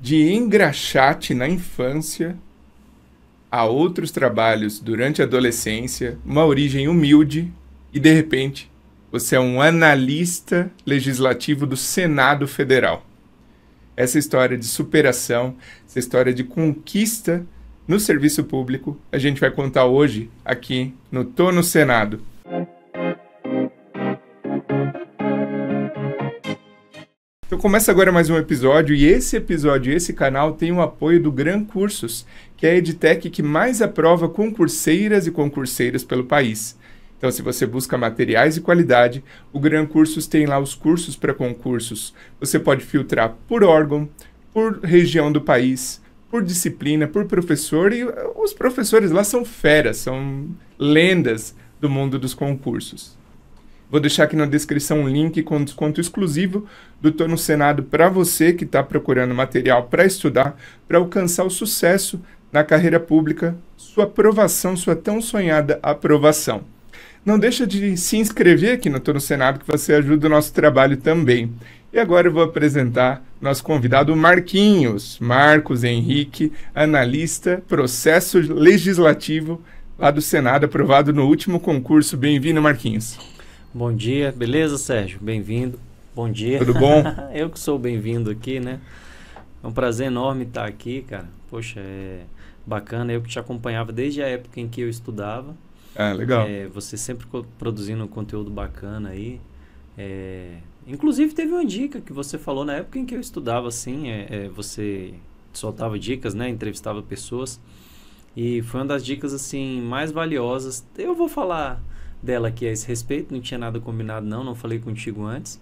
de engraxate na infância a outros trabalhos durante a adolescência, uma origem humilde e, de repente, você é um analista legislativo do Senado Federal. Essa história de superação, essa história de conquista no serviço público, a gente vai contar hoje aqui no Tô no Senado. Então começa agora mais um episódio, e esse canal tem o apoio do Gran Cursos, que é a edtech que mais aprova concurseiras e concurseiros pelo país. Então, se você busca materiais de qualidade, o Gran Cursos tem lá os cursos para concursos. Você pode filtrar por órgão, por região do país, por disciplina, por professor, e os professores lá são feras, são lendas do mundo dos concursos. Vou deixar aqui na descrição um link com desconto exclusivo do Tô no Senado para você que está procurando material para estudar, para alcançar o sucesso na carreira pública, sua aprovação, sua tão sonhada aprovação. Não deixa de se inscrever aqui no Tô no Senado, que você ajuda o nosso trabalho também. E agora eu vou apresentar nosso convidado Marquinhos, Marcos Henrique, analista, processo legislativo lá do Senado, aprovado no último concurso. Bem-vindo, Marquinhos. Bom dia, beleza, Sérgio? Bem-vindo. Bom dia. Tudo bom? Eu que sou bem-vindo aqui, né? É um prazer enorme estar aqui, cara. Poxa, é bacana. Eu que te acompanhava desde a época em que eu estudava. Ah, legal. Você sempre produzindo conteúdo bacana aí. Inclusive, teve uma dica que você falou na época em que eu estudava, assim. Você soltava dicas, né? Entrevistava pessoas. E foi uma das dicas, assim, mais valiosas. Eu vou falar dela aqui a esse respeito. Não tinha nada combinado, não falei contigo antes.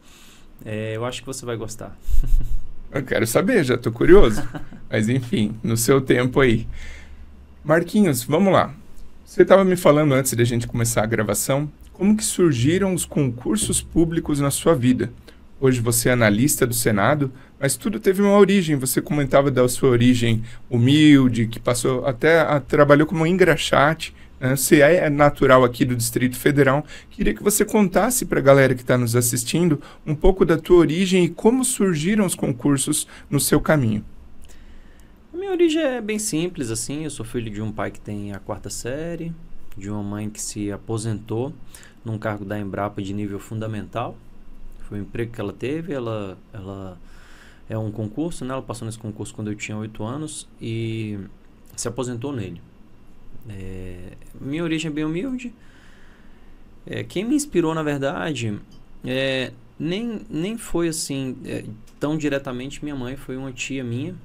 Eu acho que você vai gostar. Eu quero saber, já tô curioso. Mas enfim, no seu tempo aí. Marquinhos, vamos lá. Você estava me falando antes da gente começar a gravação, como que surgiram os concursos públicos na sua vida. Hoje você é analista do Senado, mas tudo teve uma origem. Você comentava da sua origem humilde, que passou trabalhou como engraxate. Você é natural aqui do Distrito Federal. Queria que você contasse para a galera que está nos assistindo um pouco da tua origem e como surgiram os concursos no seu caminho. A minha origem é bem simples, assim. Eu sou filho de um pai que tem a 4ª série, de uma mãe que se aposentou num cargo da Embrapa de nível fundamental. Foi o emprego que ela teve. Ela é um concurso, né? Ela passou nesse concurso quando eu tinha 8 anos e se aposentou nele. Minha origem é bem humilde. Quem me inspirou, na verdade, nem foi assim tão diretamente minha mãe, foi uma tia minha,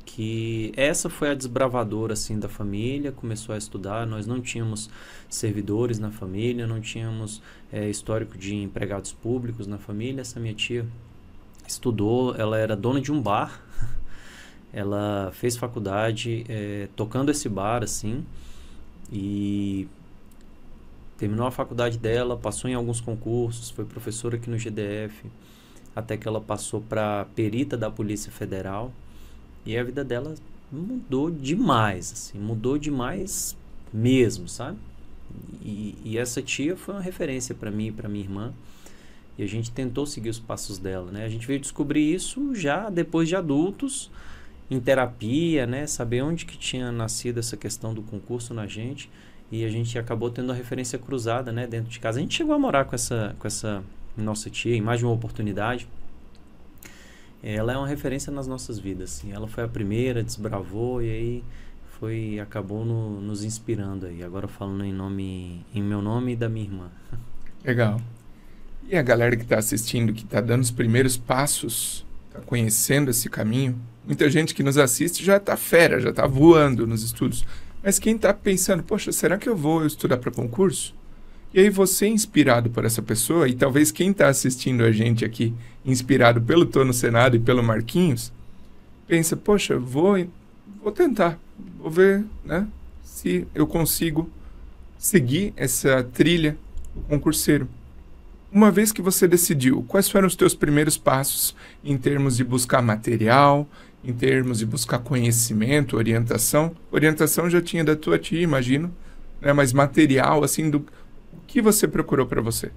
que essa foi a desbravadora assim da família. Começou a estudar. Nós não tínhamos servidores na família, não tínhamos histórico de empregados públicos na família. Essa minha tia estudou, ela era dona de um bar. Ela fez faculdade tocando esse bar assim, e terminou a faculdade dela, passou em alguns concursos, foi professora aqui no GDF, até que ela passou para perita da Polícia Federal. E a vida dela mudou demais, assim, mudou demais mesmo, sabe? E essa tia foi uma referência para mim e para minha irmã. E a gente tentou seguir os passos dela, né? A gente veio descobrir isso já depois de adultos, em terapia, né? Saber onde que tinha nascido essa questão do concurso na gente. E a gente acabou tendo uma referência cruzada, né? Dentro de casa. A gente chegou a morar com essa nossa tia em mais de uma oportunidade. Ela é uma referência nas nossas vidas, assim. Ela foi a primeira, desbravou e aí acabou nos inspirando aí. Agora falando em meu nome e da minha irmã. Legal. E a galera que está assistindo, que está dando os primeiros passos, está conhecendo esse caminho, muita gente que nos assiste já está fera, já está voando nos estudos. Mas quem está pensando, poxa, será que eu vou estudar para concurso? E aí você, inspirado por essa pessoa, e talvez quem está assistindo a gente aqui, inspirado pelo Tô no Senado e pelo Marquinhos, pensa, poxa, vou tentar, vou ver, né, se eu consigo seguir essa trilha do concurseiro. Uma vez que você decidiu, quais foram os teus primeiros passos em termos de buscar material, em termos de buscar conhecimento, orientação? Orientação já tinha da tua tia, imagino, né? Mas material, assim, o que você procurou para você?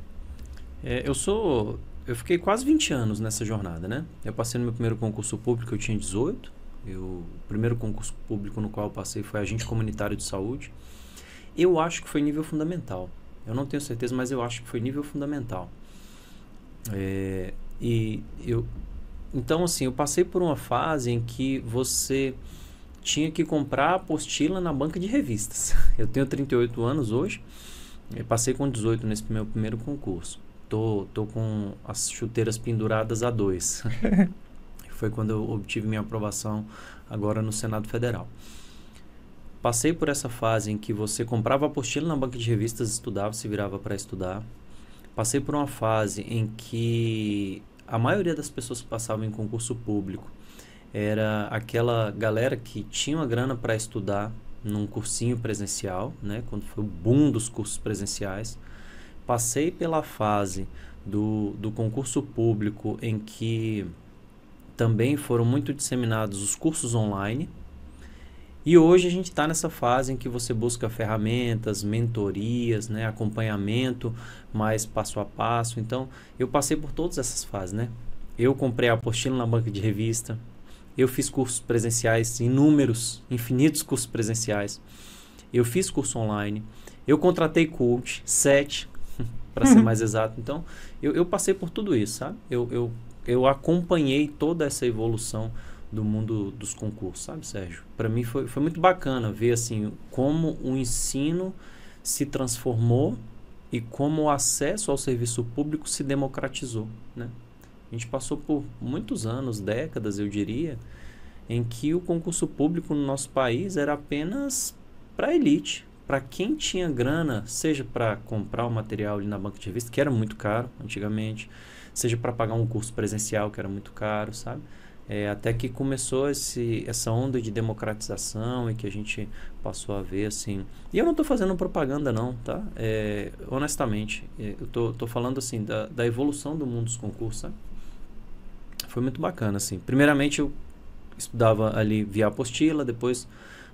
Eu fiquei quase 20 anos nessa jornada, né? Eu passei no meu primeiro concurso público, eu tinha 18, O primeiro concurso público no qual eu passei foi agente comunitário de saúde. Eu acho que foi nível fundamental. Eu não tenho certeza, mas eu acho que foi nível fundamental. Então, assim, eu passei por uma fase em que você tinha que comprar a apostila na banca de revistas. Eu tenho 38 anos hoje, eu passei com 18 nesse meu primeiro concurso. Tô com as chuteiras penduradas a 2. Foi quando eu obtive minha aprovação agora no Senado Federal. Passei por essa fase em que você comprava a apostila na banca de revistas, estudava, se virava para estudar. Passei por uma fase em que a maioria das pessoas que passavam em concurso público era aquela galera que tinha uma grana para estudar num cursinho presencial, né, quando foi o boom dos cursos presenciais. Passei pela fase do concurso público em que também foram muito disseminados os cursos online. E hoje a gente está nessa fase em que você busca ferramentas, mentorias, né, acompanhamento mais passo a passo. Então, eu passei por todas essas fases, né? Eu comprei a apostila na banca de revista, eu fiz cursos presenciais, infinitos cursos presenciais. Eu fiz curso online, eu contratei coach, 7, para ser mais exato. Então, eu passei por tudo isso, sabe? Eu acompanhei toda essa evolução do mundo dos concursos, sabe, Sérgio? Para mim foi muito bacana ver assim como o ensino se transformou e como o acesso ao serviço público se democratizou, né? A gente passou por muitos anos, décadas, eu diria, em que o concurso público no nosso país era apenas para a elite, para quem tinha grana, seja para comprar o material ali na banca de revista, que era muito caro antigamente, seja para pagar um curso presencial, que era muito caro, sabe? Até que começou essa onda de democratização e que a gente passou a ver, assim... E eu não estou fazendo propaganda, não, tá? Honestamente, eu tô falando, assim, da evolução do mundo dos concursos, sabe? Foi muito bacana, assim. Primeiramente, eu estudava ali via apostila, depois,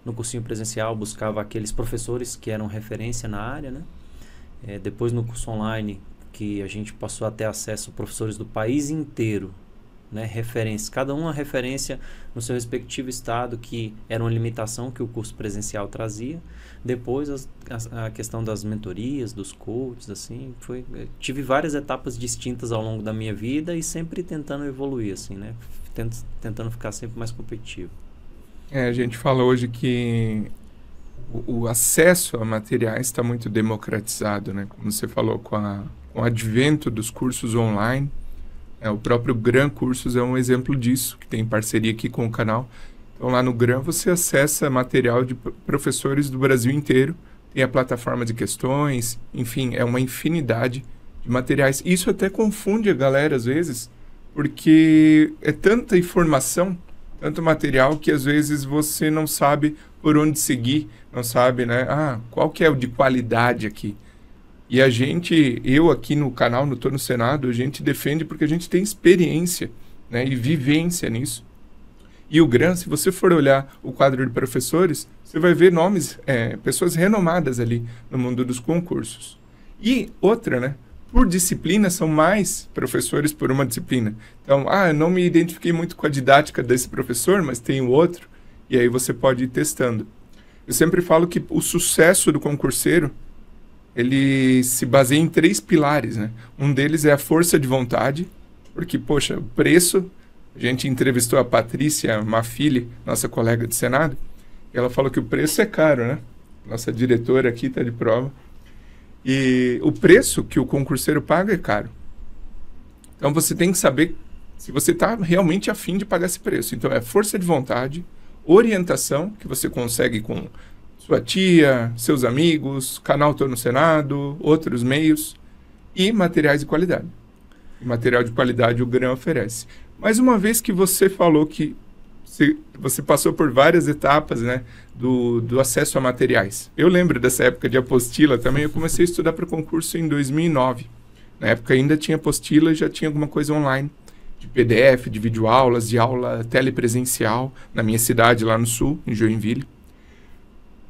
no cursinho presencial, buscava aqueles professores que eram referência na área, né? Depois, no curso online, que a gente passou a ter acesso a professores do país inteiro, né, referência, cada uma referência no seu respectivo estado, que era uma limitação que o curso presencial trazia. Depois a questão das mentorias, dos coaches, assim, tive várias etapas distintas ao longo da minha vida e sempre tentando evoluir, assim, né, tentando ficar sempre mais competitivo. A gente fala hoje que o acesso a materiais está muito democratizado, né, como você falou, com o advento dos cursos online. O próprio Gran Cursos é um exemplo disso, que tem parceria aqui com o canal. Então, lá no Gran você acessa material de professores do Brasil inteiro, tem a plataforma de questões, enfim, é uma infinidade de materiais. Isso até confunde a galera às vezes, porque é tanta informação, tanto material, que às vezes você não sabe por onde seguir, não sabe, né? Qual que é o de qualidade aqui? E eu aqui no canal, no Tô no Senado, a gente defende porque a gente tem experiência, né, e vivência nisso. E o Gran, se você for olhar o quadro de professores, você vai ver nomes, pessoas renomadas ali no mundo dos concursos. E outra, né, por disciplina são mais professores por uma disciplina. Então, eu não me identifiquei muito com a didática desse professor, mas tem o outro, e aí você pode ir testando. Eu sempre falo que o sucesso do concurseiro, ele se baseia em 3 pilares, né? Um deles é a força de vontade, porque, poxa, o preço... A gente entrevistou a Patrícia Mafili, nossa colega de Senado, e ela falou que o preço é caro, né? Nossa diretora aqui está de prova. E o preço que o concurseiro paga é caro. Então, você tem que saber se você está realmente afim de pagar esse preço. Então, é força de vontade, orientação, que você consegue com sua tia, seus amigos, canal Tô no Senado, outros meios, e materiais de qualidade. E material de qualidade o Gran oferece. Mas uma vez que você falou que você passou por várias etapas, né, do acesso a materiais. Eu lembro dessa época de apostila também, eu comecei a estudar para concurso em 2009. Na época ainda tinha apostila e já tinha alguma coisa online, de PDF, de videoaulas, de aula telepresencial, na minha cidade lá no sul, em Joinville.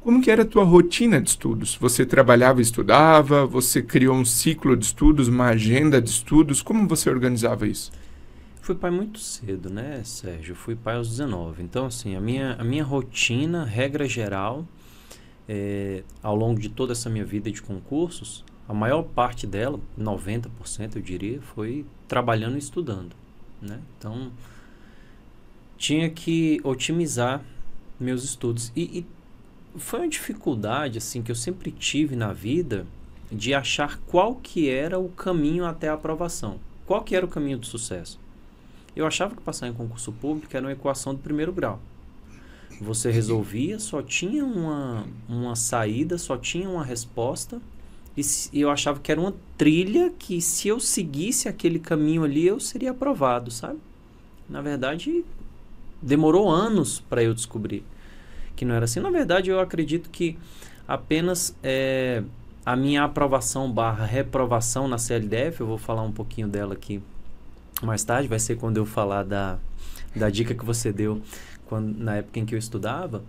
Como que era a tua rotina de estudos? Você trabalhava e estudava? Você criou um ciclo de estudos, uma agenda de estudos? Como você organizava isso? Fui pai muito cedo, né, Sérgio? Fui pai aos 19. Então, assim, a minha rotina, regra geral, ao longo de toda essa minha vida de concursos, a maior parte dela, 90% eu diria, foi trabalhando e estudando, né? Então, tinha que otimizar meus estudos. E foi uma dificuldade, assim, que eu sempre tive na vida de achar qual que era o caminho até a aprovação. Qual que era o caminho do sucesso? Eu achava que passar em concurso público era uma equação do primeiro grau. Você resolvia, só tinha uma saída, só tinha uma resposta, e eu achava que era uma trilha que, se eu seguisse aquele caminho ali, eu seria aprovado, sabe? Na verdade, demorou anos para eu descobrir que não era assim. Na verdade, eu acredito que apenas a minha aprovação / reprovação na CLDF, eu vou falar um pouquinho dela aqui mais tarde, vai ser quando eu falar da dica que você deu na época em que eu estudava.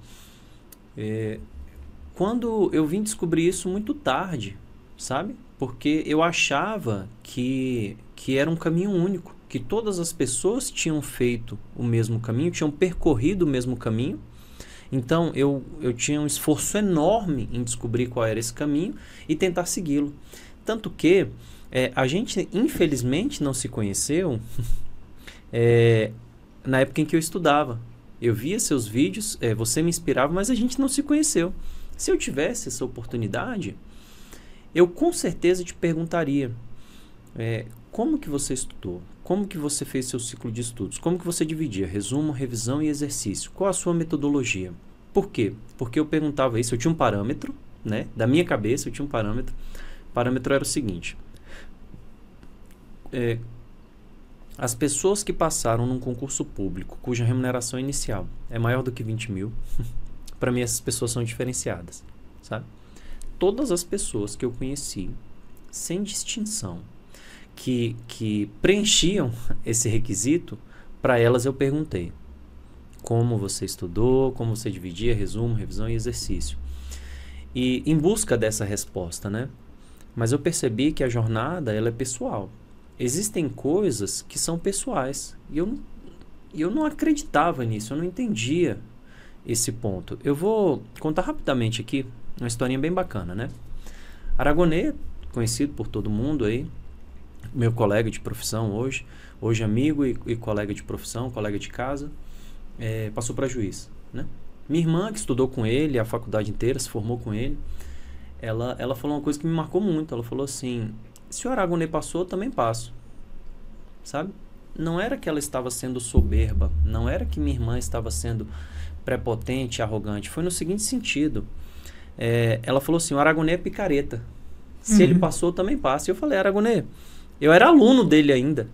Quando eu vim descobrir isso muito tarde, sabe? Porque eu achava que era um caminho único, que todas as pessoas tinham feito o mesmo caminho, tinham percorrido o mesmo caminho. Então, eu tinha um esforço enorme em descobrir qual era esse caminho e tentar segui-lo. Tanto que a gente, infelizmente, não se conheceu na época em que eu estudava. Eu via seus vídeos, você me inspirava, mas a gente não se conheceu. Se eu tivesse essa oportunidade, eu com certeza te perguntaria como que você estudou? Como que você fez seu ciclo de estudos? Como que você dividia resumo, revisão e exercício? Qual a sua metodologia? Por quê? Porque eu perguntava isso, eu tinha um parâmetro, né? Da minha cabeça eu tinha um parâmetro. O parâmetro era o seguinte: as pessoas que passaram num concurso público, cuja remuneração inicial é maior do que 20 mil, para mim essas pessoas são diferenciadas, sabe? Todas as pessoas que eu conheci, sem distinção, que preenchiam esse requisito, para elas eu perguntei como você estudou, como você dividia resumo, revisão e exercício. E em busca dessa resposta, né? Mas eu percebi que a jornada, ela é pessoal. Existem coisas que são pessoais. E eu não acreditava nisso, eu não entendia esse ponto. Eu vou contar rapidamente aqui uma historinha bem bacana, né? Aragonê, conhecido por todo mundo aí, meu colega de profissão hoje amigo e colega de profissão, colega de casa, passou para juiz, né? Minha irmã, que estudou com ele a faculdade inteira, se formou com ele, ela falou uma coisa que me marcou muito. Ela falou assim: se o Aragonê passou, eu também passo, sabe? Não era que ela estava sendo soberba, não era que minha irmã estava sendo prepotente, arrogante. Foi no seguinte sentido: ela falou assim, o Aragonê é picareta, se ele passou, eu também passo. E eu falei: Aragonê, eu era aluno dele ainda,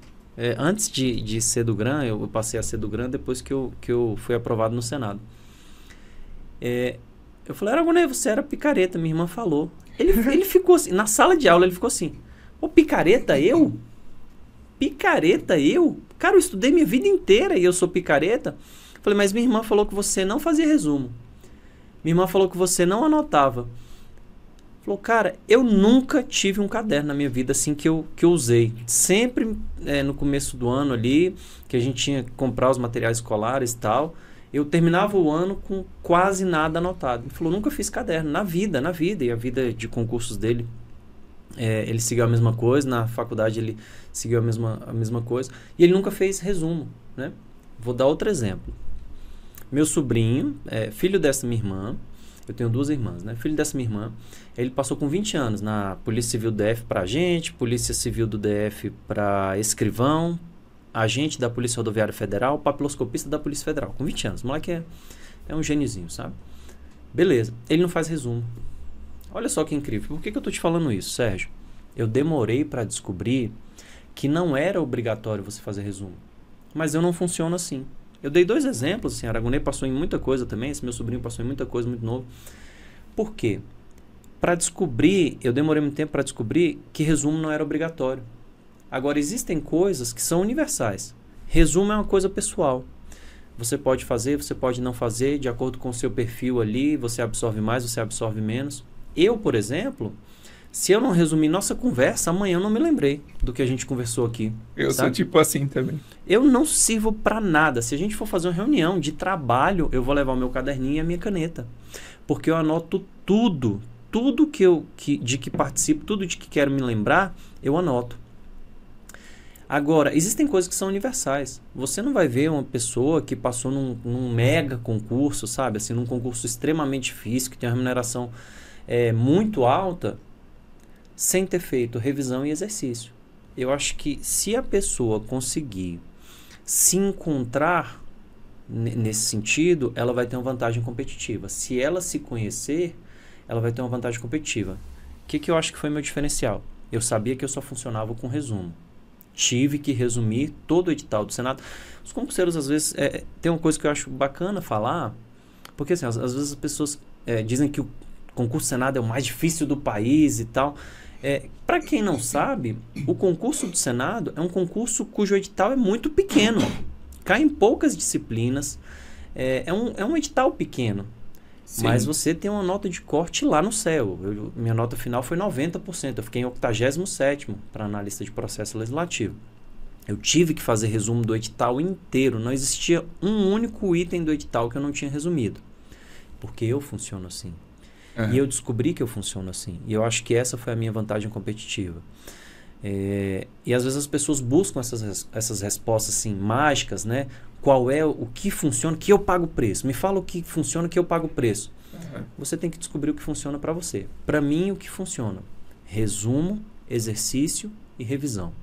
antes de ser do GRAN, eu passei a ser do GRAN depois que eu fui aprovado no Senado. Eu falei: Aragonê, você era picareta, minha irmã falou. Ele ficou assim, na sala de aula ele ficou assim: ô, picareta eu? Picareta eu? Cara, eu estudei minha vida inteira e eu sou picareta? Eu falei: mas minha irmã falou que você não fazia resumo. Minha irmã falou que você não anotava. Falou: cara, eu nunca tive um caderno na minha vida assim que eu usei. Sempre no começo do ano ali, que a gente tinha que comprar os materiais escolares e tal, eu terminava o ano com quase nada anotado. Ele falou: nunca fiz caderno, na vida. E a vida de concursos dele, ele seguiu a mesma coisa, na faculdade ele seguiu a mesma coisa, e ele nunca fez resumo, né? Vou dar outro exemplo. Meu sobrinho, filho dessa minha irmã, eu tenho 2 irmãs, né? Filho dessa minha irmã, ele passou com 20 anos na Polícia Civil do DF para agente, Polícia Civil do DF para escrivão, agente da Polícia Rodoviária Federal, papiloscopista da Polícia Federal, com 20 anos. O moleque é um gêniozinho, sabe? Beleza, ele não faz resumo. Olha só que incrível. Por que eu tô te falando isso, Sérgio? Eu demorei para descobrir que não era obrigatório você fazer resumo. Mas eu não funciono assim. Eu dei 2 exemplos, assim, Aragonê passou em muita coisa também, esse meu sobrinho passou em muita coisa, muito novo. Por quê? Para descobrir, eu demorei muito tempo para descobrir que resumo não era obrigatório. Agora, existem coisas que são universais. Resumo é uma coisa pessoal. Você pode fazer, você pode não fazer, de acordo com o seu perfil ali, você absorve mais, você absorve menos. Eu, por exemplo, Se eu não resumir nossa conversa, amanhã eu não me lembrei do que a gente conversou aqui. Eu sabe? sou tipo assim também. Eu não sirvo para nada. Se a gente for fazer uma reunião de trabalho, eu vou levar o meu caderninho e a minha caneta. Porque eu anoto tudo. Tudo de que participo, tudo de que quero me lembrar, eu anoto. Agora, existem coisas que são universais. Você não vai ver uma pessoa que passou num mega concurso, sabe? Assim, num concurso extremamente difícil, que tem uma remuneração muito alta, sem ter feito revisão e exercício. Eu acho que se a pessoa conseguir se encontrar nesse sentido, ela vai ter uma vantagem competitiva. Se ela se conhecer, ela vai ter uma vantagem competitiva. O que eu acho que foi meu diferencial? Eu sabia que eu só funcionava com resumo. Tive que resumir todo o edital do Senado. Os concurseiros, às vezes, tem uma coisa que eu acho bacana falar, porque assim, às vezes as pessoas dizem que o concurso do Senado é o mais difícil do país e tal. Para quem não sabe, o concurso do Senado é um concurso cujo edital é muito pequeno. Cai em poucas disciplinas. É um edital pequeno. Sim. Mas você tem uma nota de corte lá no céu. Minha nota final foi 90%. Eu fiquei em 87º para analista de processo legislativo. Eu tive que fazer resumo do edital inteiro. Não existia um único item do edital que eu não tinha resumido. Porque eu funciono assim. Uhum. E eu descobri que eu funciono assim. E eu acho que essa foi a minha vantagem competitiva. E às vezes as pessoas buscam essas respostas assim, mágicas, né? Qual é o que funciona, que eu pago o preço. Me fala o que funciona, que eu pago o preço. Uhum. Você tem que descobrir o que funciona para você. Para mim, o que funciona? Resumo, exercício e revisão.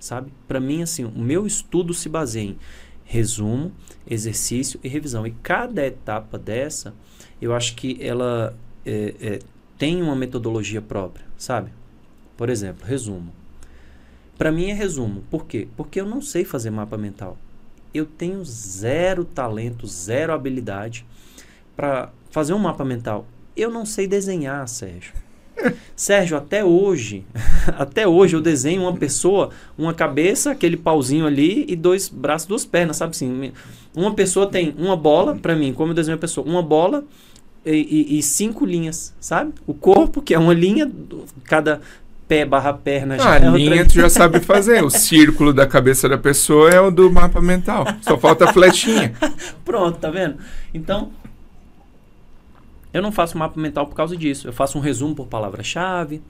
Sabe? Para mim, assim, o meu estudo se baseia em resumo, exercício e revisão. E cada etapa dessa, eu acho que ela tem uma metodologia própria, sabe? Por exemplo, resumo. Para mim é resumo. Por quê? Porque eu não sei fazer mapa mental. Eu tenho zero talento, zero habilidade para fazer um mapa mental. Eu não sei desenhar, Sérgio. Sérgio, até hoje eu desenho uma pessoa, uma cabeça, aquele pauzinho ali e 2 braços, 2 pernas, sabe assim? Uma pessoa tem uma bola, para mim, como eu desenho a pessoa, uma bola e 5 linhas, sabe? O corpo, que é uma linha, cada pé barra perna. A linha tu já sabe fazer. O círculo da cabeça da pessoa é o do mapa mental. Só falta a flechinha. Pronto, tá vendo? Então, eu não faço mapa mental por causa disso. Eu faço um resumo por palavra-chave.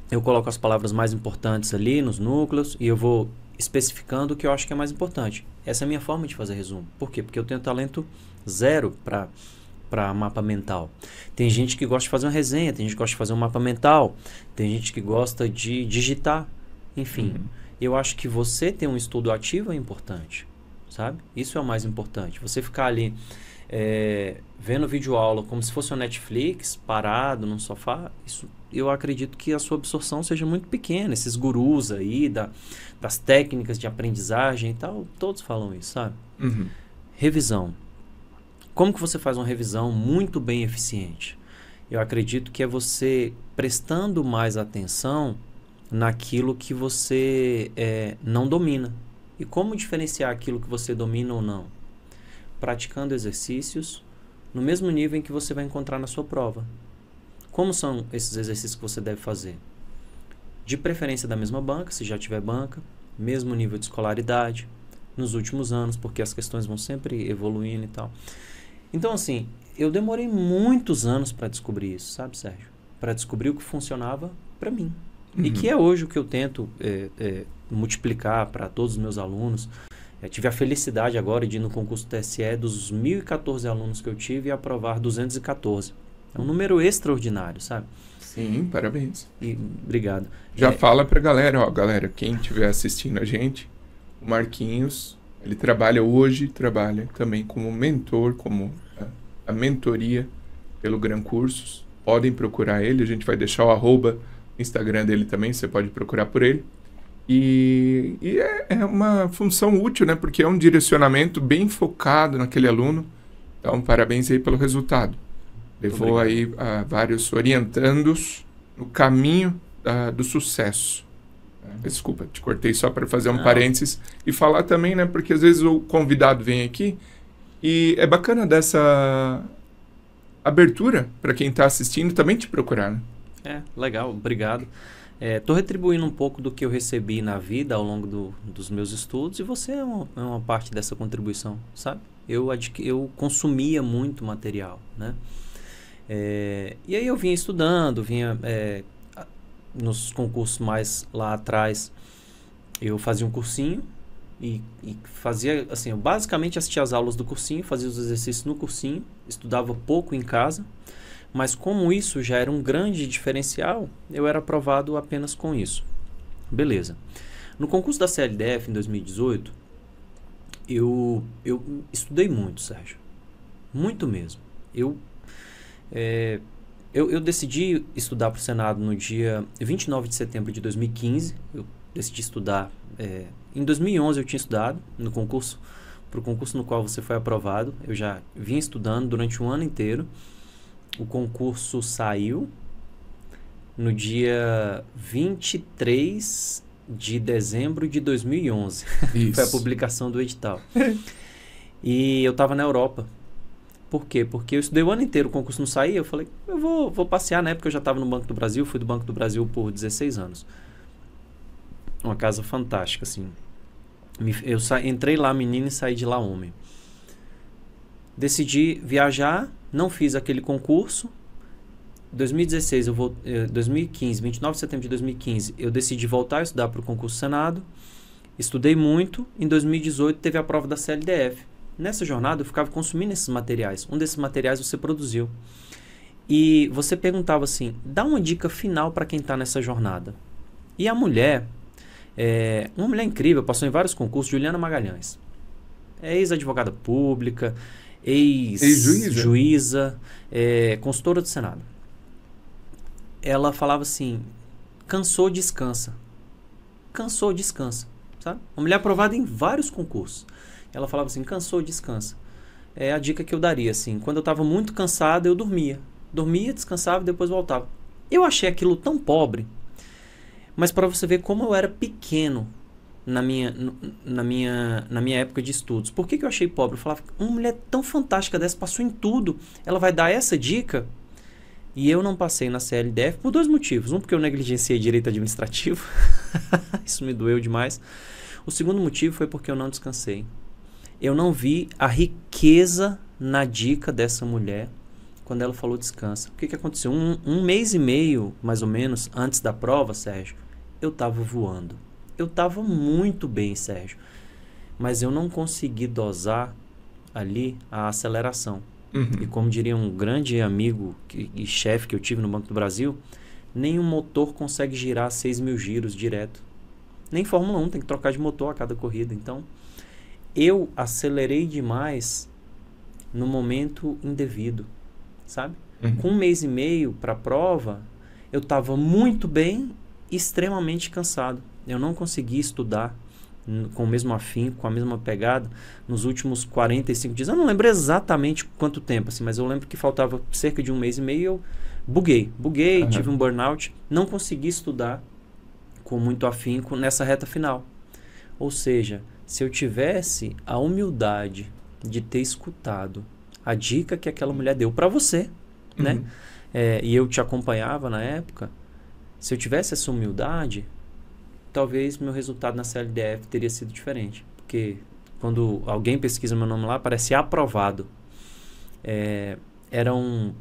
Eu coloco as palavras mais importantes ali nos núcleos e eu vou especificando o que eu acho que é mais importante. Essa é a minha forma de fazer resumo. Por quê? Porque eu tenho talento zero para mapa mental. Tem gente que gosta de fazer uma resenha, tem gente que gosta de fazer um mapa mental, tem gente que gosta de digitar. Enfim, eu acho que você ter um estudo ativo é importante, sabe? Isso é o mais importante. Você ficar ali vendo videoaula como se fosse uma Netflix, parado num sofá, isso, eu acredito que a sua absorção seja muito pequena. Esses gurus aí das técnicas de aprendizagem e tal, todos falam isso, sabe? Revisão. Como que você faz uma revisão muito bem eficiente? Eu acredito que é você prestando mais atenção naquilo que você não domina. E como diferenciar aquilo que você domina ou não? Praticando exercícios no mesmo nível em que você vai encontrar na sua prova. Como são esses exercícios que você deve fazer? De preferência da mesma banca, se já tiver banca, mesmo nível de escolaridade, nos últimos anos, porque as questões vão sempre evoluindo e tal. Então, assim, eu demorei muitos anos para descobrir isso, sabe, Sérgio? Para descobrir o que funcionava para mim. E que é hoje o que eu tento multiplicar para todos os meus alunos. Tive a felicidade agora de ir no concurso TSE, dos 1.014 alunos que eu tive, e aprovar 214. É um número extraordinário, sabe? Sim, parabéns. Obrigado. Já fala pra galera, ó, galera, quem estiver assistindo a gente, o Marquinhos, ele trabalha também como mentor, como a mentoria pelo Gran Cursos. Podem procurar ele, a gente vai deixar o @ Instagram dele também, você pode procurar por ele. E é uma função útil, né? Porque é um direcionamento bem focado naquele aluno. Então, parabéns aí pelo resultado. Levou aí a vários orientandos no caminho do sucesso. Desculpa, te cortei só para fazer um parênteses e falar também, né? Porque às vezes o convidado vem aqui e é bacana dessa abertura para quem está assistindo também te procurar, né? Legal, obrigado. Tô retribuindo um pouco do que eu recebi na vida ao longo dos meus estudos, e você é uma parte dessa contribuição, sabe? Eu consumia muito material, né? E aí eu vinha estudando, nos concursos mais lá atrás, eu fazia um cursinho e fazia, assim, eu basicamente assistia às aulas do cursinho, fazia os exercícios no cursinho, estudava pouco em casa, mas como isso já era um grande diferencial, eu era aprovado apenas com isso. Beleza. No concurso da CLDF, em 2018, eu estudei muito, Sérgio. Muito mesmo. Eu decidi estudar para o Senado no dia 29 de setembro de 2015. Eu decidi estudar. Em 2011 eu tinha estudado para o concurso no qual você foi aprovado. Eu já vinha estudando durante um ano inteiro. O concurso saiu no dia 23 de dezembro de 2011. Foi a publicação do edital. E eu estava na Europa. Por quê? Porque eu estudei o ano inteiro, o concurso não saía, eu falei, eu vou passear, né? Porque eu já estava no Banco do Brasil, fui do Banco do Brasil por 16 anos. Uma casa fantástica, assim. Eu entrei lá menino e saí de lá homem. Decidi viajar, não fiz aquele concurso. 2016, 2015, 29 de setembro de 2015, eu decidi voltar a estudar para o concurso Senado. Estudei muito. Em 2018 teve a prova da CLDF. Nessa jornada eu ficava consumindo esses materiais. Um desses materiais você produziu. E você perguntava assim, dá uma dica final para quem está nessa jornada. E a mulher, uma mulher incrível, passou em vários concursos, Juliana Magalhães. É ex-advogada pública, ex-juíza, consultora do Senado. Ela falava assim, cansou, descansa. Cansou, descansa. Sabe? Uma mulher aprovada em vários concursos. Ela falava assim, cansou, descansa. É a dica que eu daria, assim. Quando eu estava muito cansado, eu dormia. Dormia, descansava e depois voltava. Eu achei aquilo tão pobre, mas para você ver como eu era pequeno na minha época de estudos. Por que eu achei pobre? Eu falava, uma mulher tão fantástica dessa, passou em tudo, ela vai dar essa dica? E eu não passei na CLDF por dois motivos. Um, porque eu negligenciei direito administrativo. Isso me doeu demais. O segundo motivo foi porque eu não descansei. Eu não vi a riqueza na dica dessa mulher quando ela falou descansa. O que aconteceu? Um mês e meio, mais ou menos, antes da prova, Sérgio, eu estava voando. Eu estava muito bem, Sérgio. Mas eu não consegui dosar ali a aceleração. E como diria um grande amigo e chefe que eu tive no Banco do Brasil, nenhum motor consegue girar 6.000 giros direto. Nem Fórmula 1, tem que trocar de motor a cada corrida. Então, eu acelerei demais no momento indevido, sabe? Com um mês e meio para a prova, eu estava muito bem e extremamente cansado. Eu não consegui estudar com o mesmo afinco, com a mesma pegada, nos últimos 45 dias. Eu não lembro exatamente quanto tempo, assim, mas eu lembro que faltava cerca de um mês e meio e eu buguei, tive um burnout, não consegui estudar com muito afinco nessa reta final. Ou seja, se eu tivesse a humildade de ter escutado a dica que aquela mulher deu para você, né? E eu te acompanhava na época, se eu tivesse essa humildade, talvez meu resultado na CLDF teria sido diferente. Porque quando alguém pesquisa meu nome lá, aparece aprovado. Eram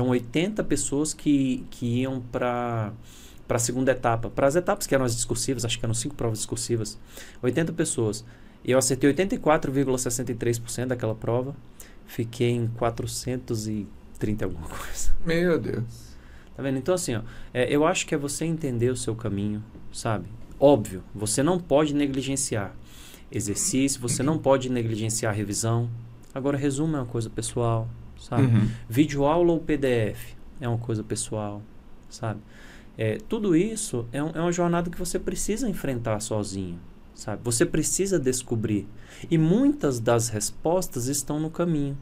80 pessoas que iam para a segunda etapa. Para as etapas que eram as discursivas, acho que eram 5 provas discursivas. 80 pessoas. Eu acertei 84,63% daquela prova. Fiquei em 430 alguma coisa. Meu Deus. Tá vendo? Então, assim, ó, eu acho que é você entender o seu caminho, sabe? Óbvio, você não pode negligenciar exercício, você não pode negligenciar revisão. Agora, resumo é uma coisa pessoal, sabe? Videoaula ou PDF é uma coisa pessoal, sabe? Tudo isso é uma jornada que você precisa enfrentar sozinho, sabe? Você precisa descobrir. E muitas das respostas estão no caminho.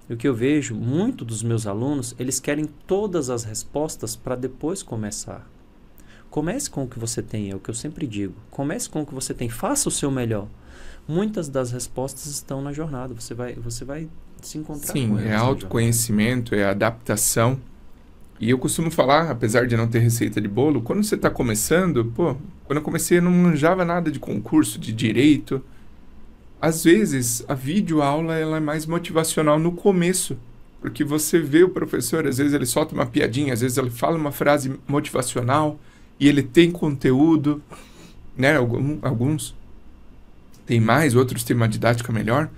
E o que eu vejo, muito dos meus alunos, eles querem todas as respostas para depois começar. Comece com o que você tem, é o que eu sempre digo. Comece com o que você tem, faça o seu melhor. Muitas das respostas estão na jornada, você vai se encontrar com elas. Sim, é autoconhecimento, é adaptação. E eu costumo falar, apesar de não ter receita de bolo, quando você está começando, pô, quando eu comecei eu não manjava nada de concurso, de direito. Às vezes, a videoaula ela é mais motivacional no começo, porque você vê o professor, às vezes ele solta uma piadinha, às vezes ele fala uma frase motivacional e ele tem conteúdo, né? Alguns tem mais, outros têm uma didática melhor.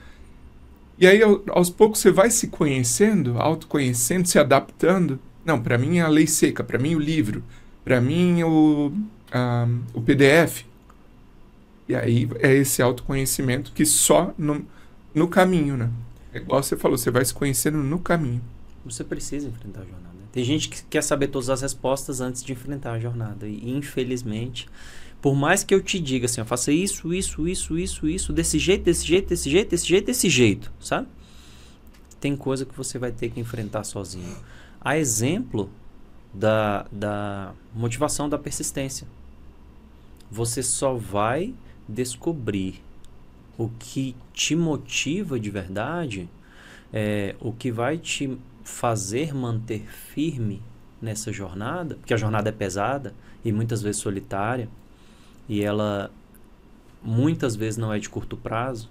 E aí, aos poucos, você vai se conhecendo, autoconhecendo, se adaptando. Não, para mim é a lei seca, para mim o livro, para mim o PDF. E aí é esse autoconhecimento que só no caminho, né? É igual você falou, você vai se conhecendo no caminho. Você precisa enfrentar a jornada. Tem gente que quer saber todas as respostas antes de enfrentar a jornada. E, infelizmente, por mais que eu te diga assim, faça isso, desse jeito, desse jeito, sabe? Tem coisa que você vai ter que enfrentar sozinho. A exemplo da motivação da persistência. Você só vai descobrir o que te motiva de verdade, o que vai te fazer manter firme nessa jornada, porque a jornada é pesada e muitas vezes solitária, e ela muitas vezes não é de curto prazo.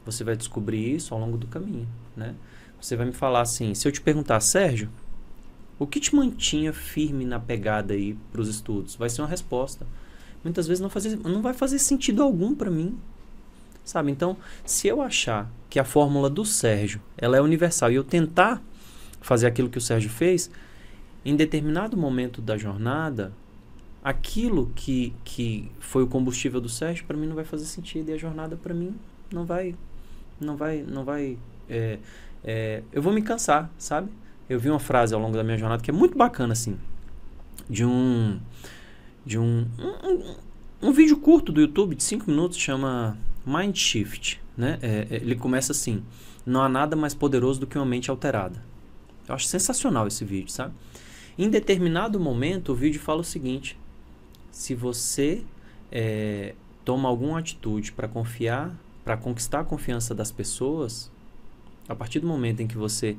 Você vai descobrir isso ao longo do caminho, né? Você vai me falar assim, se eu te perguntar, Sérgio, o que te mantinha firme na pegada aí para os estudos? Vai ser uma resposta. Muitas vezes não vai fazer sentido algum para mim, sabe? Então, se eu achar que a fórmula do Sérgio ela é universal e eu tentar fazer aquilo que o Sérgio fez, em determinado momento da jornada, aquilo que foi o combustível do Sérgio, para mim não vai fazer sentido. E a jornada, para mim, não vai eu vou me cansar, sabe? Eu vi uma frase ao longo da minha jornada que é muito bacana, assim, de um vídeo curto do YouTube de 5 minutos, chama Mind Shift, né? Ele começa assim: não há nada mais poderoso do que uma mente alterada. Eu acho sensacional esse vídeo, sabe? Em determinado momento, o vídeo fala o seguinte: se você toma alguma atitude para conquistar a confiança das pessoas, a partir do momento em que você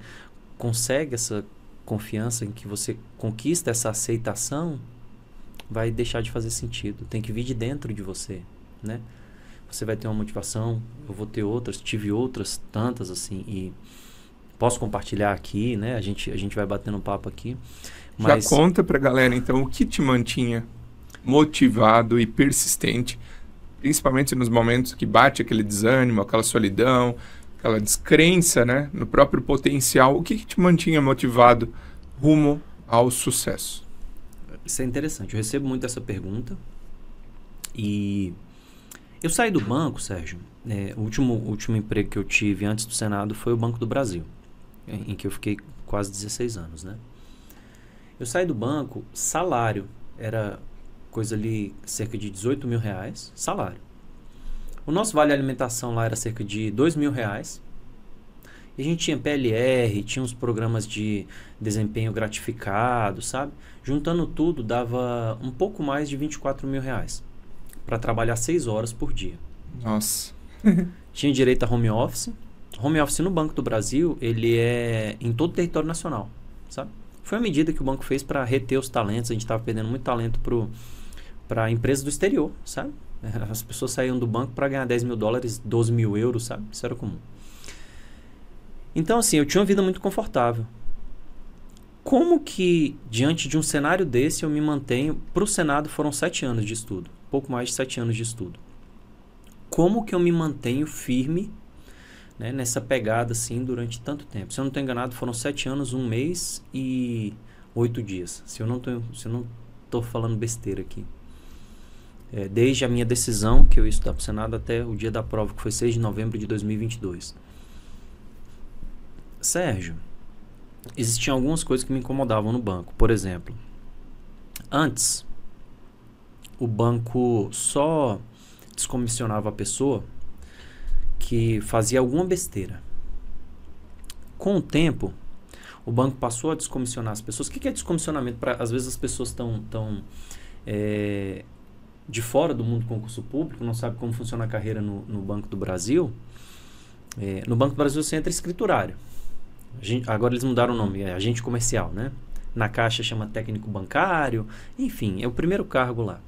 consegue essa confiança, em que você conquista essa aceitação, vai deixar de fazer sentido. Tem que vir de dentro de você, né? Você vai ter uma motivação, eu vou ter outras, tive outras tantas assim, e posso compartilhar aqui, né? A gente vai batendo um papo aqui. Mas... Já conta pra galera, então, o que te mantinha motivado e persistente, principalmente nos momentos que bate aquele desânimo, aquela solidão, aquela descrença, né, no próprio potencial. O que te mantinha motivado rumo ao sucesso? Isso é interessante. Eu recebo muito essa pergunta. E eu saí do banco, Sérgio. O último emprego que eu tive antes do Senado foi o Banco do Brasil, em que eu fiquei quase 16 anos, né? Eu saí do banco, salário era coisa ali, cerca de 18 mil reais, salário. O nosso vale alimentação lá era cerca de 2 mil reais. E a gente tinha PLR, tinha uns programas de desempenho gratificado, sabe? Juntando tudo, dava um pouco mais de 24 mil reais para trabalhar 6 horas por dia. Nossa. Tinha direito a home office. Home office no Banco do Brasil, ele é em todo o território nacional, sabe? Foi a medida que o banco fez para reter os talentos. A gente estava perdendo muito talento para empresas do exterior, sabe? As pessoas saíam do banco para ganhar 10 mil dólares, 12 mil euros, sabe? Isso era comum. Então, assim, eu tinha uma vida muito confortável. Como que, diante de um cenário desse, eu me mantenho... Para o Senado foram 7 anos de estudo. Pouco mais de 7 anos de estudo. Como que eu me mantenho firme, né, nessa pegada, assim, durante tanto tempo? Se eu não estou enganado, foram 7 anos, 1 mês e 8 dias. Se eu não estou falando besteira aqui. Desde a minha decisão, que eu ia estudar para o Senado, até o dia da prova, que foi 6 de novembro de 2022. Sérgio, existiam algumas coisas que me incomodavam no banco. Por exemplo, antes, o banco só descomissionava a pessoa que fazia alguma besteira. Com o tempo, o banco passou a descomissionar as pessoas. O que é descomissionamento? Às vezes as pessoas estão de fora do mundo do concurso público, não sabe como funciona a carreira no Banco do Brasil. No Banco do Brasil você entra escriturário. Agora eles mudaram o nome, agente comercial, né? Na Caixa chama técnico bancário, enfim, é o primeiro cargo lá.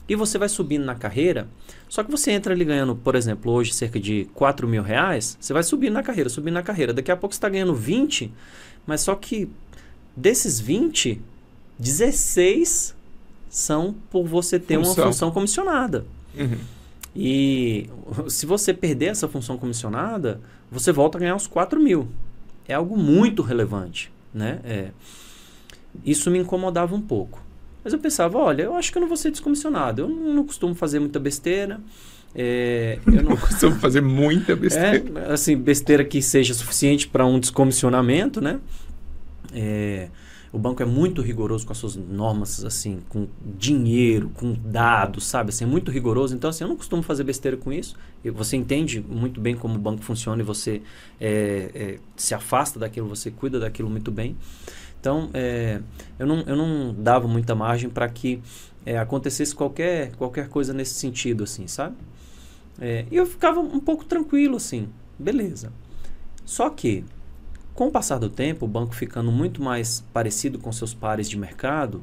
E você vai subindo na carreira, só que você entra ali ganhando, por exemplo, hoje cerca de 4 mil reais, você vai subindo na carreira, subindo na carreira. Daqui a pouco você está ganhando 20, mas só que desses 20, 16 são por você ter uma função comissionada. Uhum. E se você perder essa função comissionada, você volta a ganhar os 4 mil. É algo muito relevante, né? Isso me incomodava um pouco. Mas eu pensava, olha, eu acho que eu não vou ser descomissionado. Eu não costumo fazer muita besteira. Eu não costumo fazer muita besteira. Assim, besteira que seja suficiente para um descomissionamento, né? O banco é muito rigoroso com as suas normas, assim, com dinheiro, com dados, sabe? Assim, é muito rigoroso. Então, assim, eu não costumo fazer besteira com isso. Você entende muito bem como o banco funciona e você se afasta daquilo, você cuida daquilo muito bem. Então, eu não dava muita margem para que acontecesse qualquer coisa nesse sentido, assim, sabe? E eu ficava um pouco tranquilo, assim, beleza. Só que, com o passar do tempo, o banco ficando muito mais parecido com seus pares de mercado,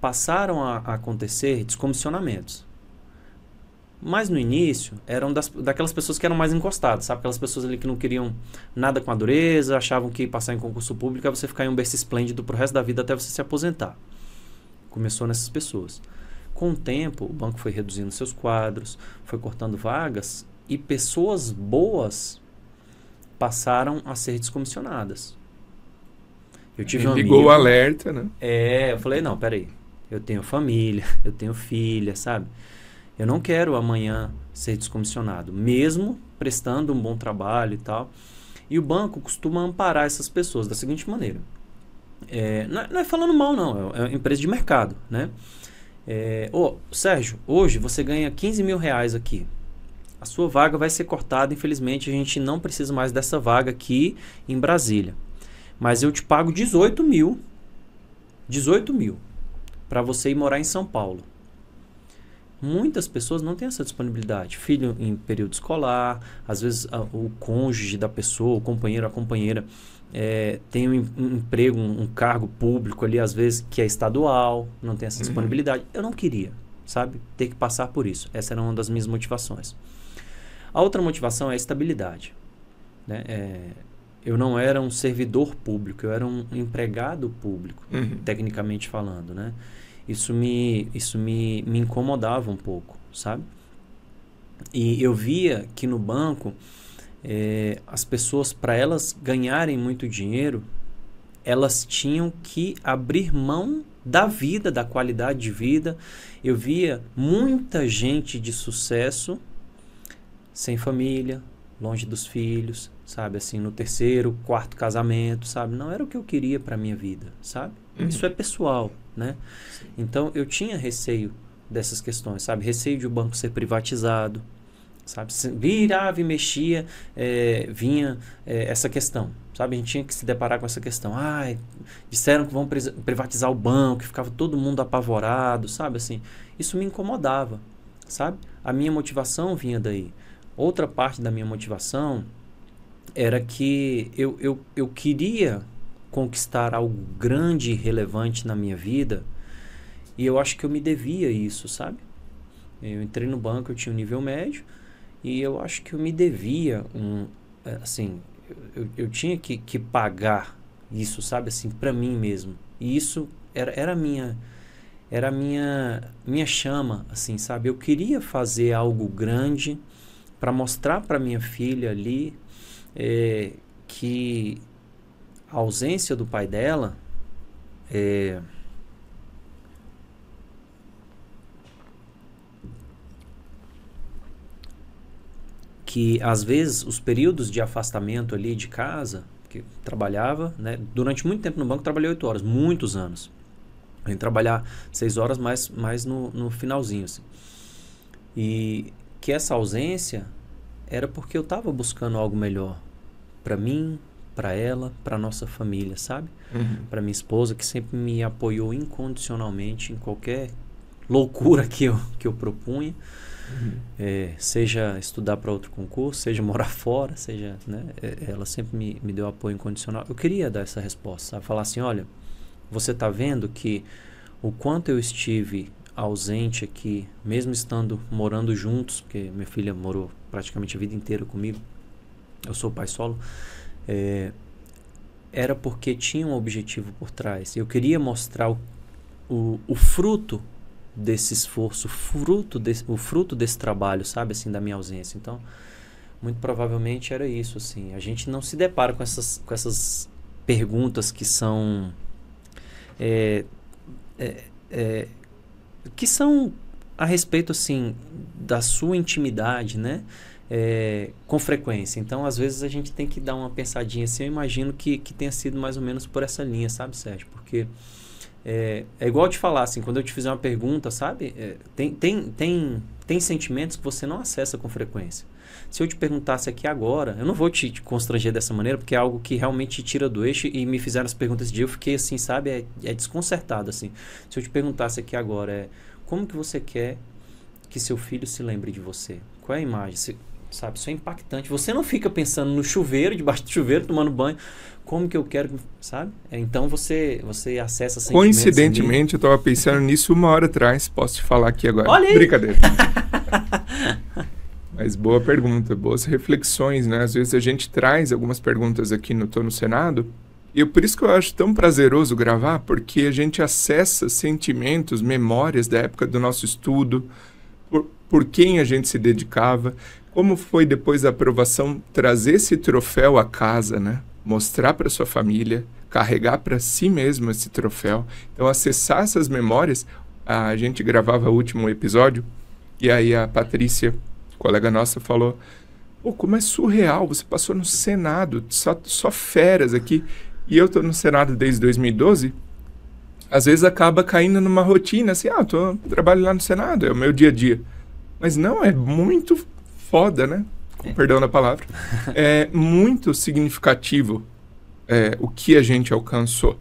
passaram a acontecer descomissionamentos. Mas no início, eram daquelas pessoas que eram mais encostadas, sabe? Aquelas pessoas ali que não queriam nada com a dureza, achavam que passar em concurso público é você ficar em um berço esplêndido pro resto da vida até você se aposentar. Começou nessas pessoas. Com o tempo, o banco foi reduzindo seus quadros, foi cortando vagas e pessoas boas passaram a ser descomissionadas. Eu tive um amigo... Ligou o alerta, né? Eu falei, não, peraí. Eu tenho família, eu tenho filha, sabe? Eu não quero amanhã ser descomissionado, mesmo prestando um bom trabalho e tal. E o banco costuma amparar essas pessoas da seguinte maneira. Não é falando mal, não. É uma empresa de mercado, né? Sérgio, hoje você ganha 15 mil reais aqui. A sua vaga vai ser cortada, infelizmente a gente não precisa mais dessa vaga aqui em Brasília. Mas eu te pago 18 mil para você ir morar em São Paulo. Muitas pessoas não têm essa disponibilidade. Filho em período escolar, às vezes o cônjuge da pessoa, o companheiro, a companheira tem um emprego, um cargo público ali, às vezes que é estadual, não tem essa disponibilidade. Eu não queria, sabe, ter que passar por isso. Essa era uma das minhas motivações. A outra motivação é a estabilidade, né? Eu não era um servidor público, eu era um empregado público, tecnicamente falando, né? Isso me incomodava um pouco, sabe? E eu via que no banco, as pessoas, para elas ganharem muito dinheiro, elas tinham que abrir mão da vida, da qualidade de vida. Eu via muita gente de sucesso sem família, longe dos filhos, sabe? Assim, no terceiro, quarto casamento, sabe? Não era o que eu queria para minha vida, sabe? Isso é pessoal, né? Então, eu tinha receio dessas questões, sabe? Receio de o banco ser privatizado, sabe? Virava e mexia, vinha essa questão, sabe? A gente tinha que se deparar com essa questão. Disseram que vão privatizar o banco, que ficava todo mundo apavorado, sabe? Assim, isso me incomodava, sabe? A minha motivação vinha daí. Outra parte da minha motivação era que eu queria conquistar algo grande e relevante na minha vida e eu acho que eu me devia isso, sabe? Eu entrei no banco, eu tinha um nível médio e eu acho que eu me devia eu tinha que pagar isso, sabe? Assim, para mim mesmo. E isso era a minha chama, assim, sabe? Eu queria fazer algo grande para mostrar para minha filha ali que a ausência do pai dela que às vezes os períodos de afastamento ali de casa, que trabalhava, né, durante muito tempo no banco, trabalhei 8 horas, muitos anos. Eu ia trabalhar 6 horas, mais no finalzinho, assim. E que essa ausência era porque eu estava buscando algo melhor para mim, para ela, para nossa família, sabe? Para minha esposa, que sempre me apoiou incondicionalmente em qualquer loucura que eu propunha. Seja estudar para outro concurso, seja morar fora, seja, né, ela sempre me deu apoio incondicional. Eu queria dar essa resposta, sabe? Falar assim, olha, você está vendo que o quanto eu estive ausente aqui, mesmo estando morando juntos, porque minha filha morou praticamente a vida inteira comigo, eu sou pai solo, era porque tinha um objetivo por trás. Eu queria mostrar o fruto desse esforço, o fruto desse trabalho, sabe, assim, da minha ausência. Então, muito provavelmente era isso, assim. A gente não se depara com essas perguntas que são que são a respeito, assim, da sua intimidade, né? Com frequência. Então, às vezes, a gente tem que dar uma pensadinha assim. Eu imagino que tenha sido mais ou menos por essa linha, sabe, Sérgio? Porque é igual eu te falar, assim, quando eu te fizer uma pergunta, sabe? Tem sentimentos que você não acessa com frequência. Se eu te perguntasse aqui agora, eu não vou te constranger dessa maneira, porque é algo que realmente te tira do eixo, e me fizeram as perguntas esse dia, eu fiquei assim, sabe, desconcertado, assim. Se eu te perguntasse aqui agora, como que você quer que seu filho se lembre de você? Qual é a imagem? Sabe, isso é impactante. Você não fica pensando no chuveiro, debaixo do chuveiro, tomando banho, como que eu quero, sabe? Então você acessa sentimentos. Coincidentemente, eu estava pensando nisso 1 hora atrás, posso te falar aqui agora. Olha aí. Brincadeira. Mas boa pergunta, boas reflexões, né? Às vezes a gente traz algumas perguntas aqui no Tô no Senado, e por isso que eu acho tão prazeroso gravar, porque a gente acessa sentimentos, memórias da época do nosso estudo, por quem a gente se dedicava, como foi depois da aprovação trazer esse troféu a casa, né? Mostrar para sua família, carregar para si mesmo esse troféu. Então, acessar essas memórias, a gente gravava o último episódio, e aí a Patrícia, colega nossa, falou: pô, como é surreal, você passou no Senado, só feras aqui, e eu tô no Senado desde 2012, às vezes acaba caindo numa rotina, assim, trabalho lá no Senado, é o meu dia a dia. Mas não, é muito foda, né? Com perdão da palavra. É muito significativo o que a gente alcançou.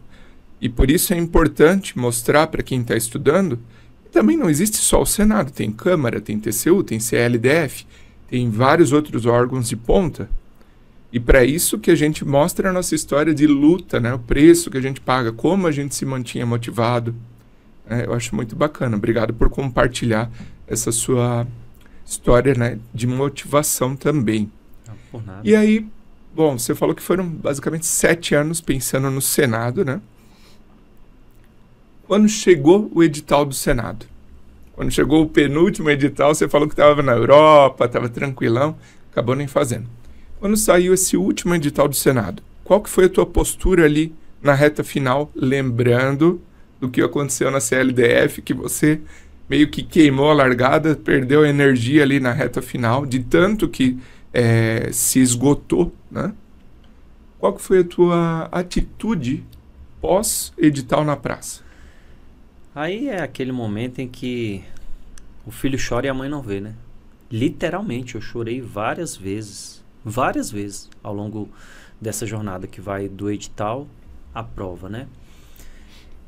E por isso é importante mostrar para quem está estudando que também não existe só o Senado. Tem Câmara, tem TCU, tem CLDF, tem vários outros órgãos de ponta. E para isso que a gente mostra a nossa história de luta, né? O preço que a gente paga, como a gente se mantinha motivado. Eu acho muito bacana. Obrigado por compartilhar essa sua história, né, de motivação também. Não, por nada. E aí, bom, você falou que foram basicamente 7 anos pensando no Senado, né? Quando chegou o edital do Senado, quando chegou o penúltimo edital, você falou que estava na Europa, estava tranquilão, acabou nem fazendo. Quando saiu esse último edital do Senado, qual que foi a tua postura ali na reta final, lembrando do que aconteceu na CLDF, que você meio que queimou a largada, perdeu a energia ali na reta final, de tanto que se esgotou, né? Qual que foi a tua atitude pós-edital na praça? Aí é aquele momento em que o filho chora e a mãe não vê, né? Literalmente, eu chorei várias vezes ao longo dessa jornada que vai do edital à prova, né?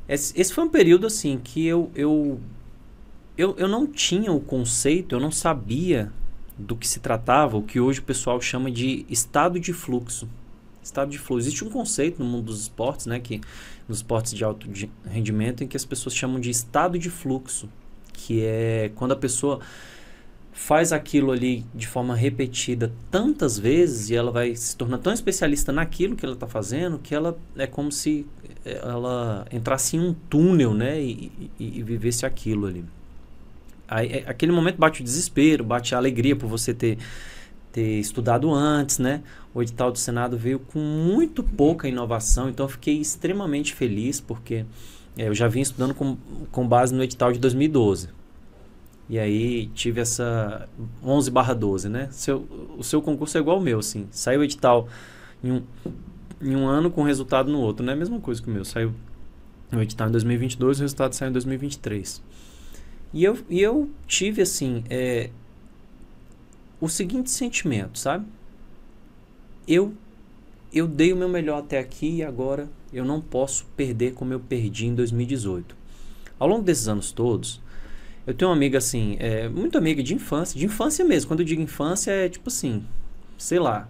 Esse foi um período assim que eu não tinha o conceito, eu não sabia do que se tratava, o que hoje o pessoal chama de estado de fluxo. Estado de fluxo. Existe um conceito no mundo dos esportes, né, que nos esportes de alto rendimento, em que as pessoas chamam de estado de fluxo, que é quando a pessoa faz aquilo ali de forma repetida tantas vezes e ela vai se tornar tão especialista naquilo que ela está fazendo, que ela é como se ela entrasse em um túnel, né, e vivesse aquilo ali. Aí, aquele momento bate o desespero, bate a alegria por você ter estudado antes, né? O edital do Senado veio com muito pouca inovação, então eu fiquei extremamente feliz, porque eu já vinha estudando com base no edital de 2012. E aí tive essa 11/12, né? O seu concurso é igual ao meu, assim. Saiu o edital em um ano com resultado no outro, não é a mesma coisa que o meu. Saiu o edital em 2022, o resultado saiu em 2023. E eu tive, assim, o seguinte sentimento, sabe? Eu dei o meu melhor até aqui e agora eu não posso perder como eu perdi em 2018. Ao longo desses anos todos, eu tenho uma amiga, assim, muito amiga de infância mesmo. Quando eu digo infância, é tipo assim, sei lá,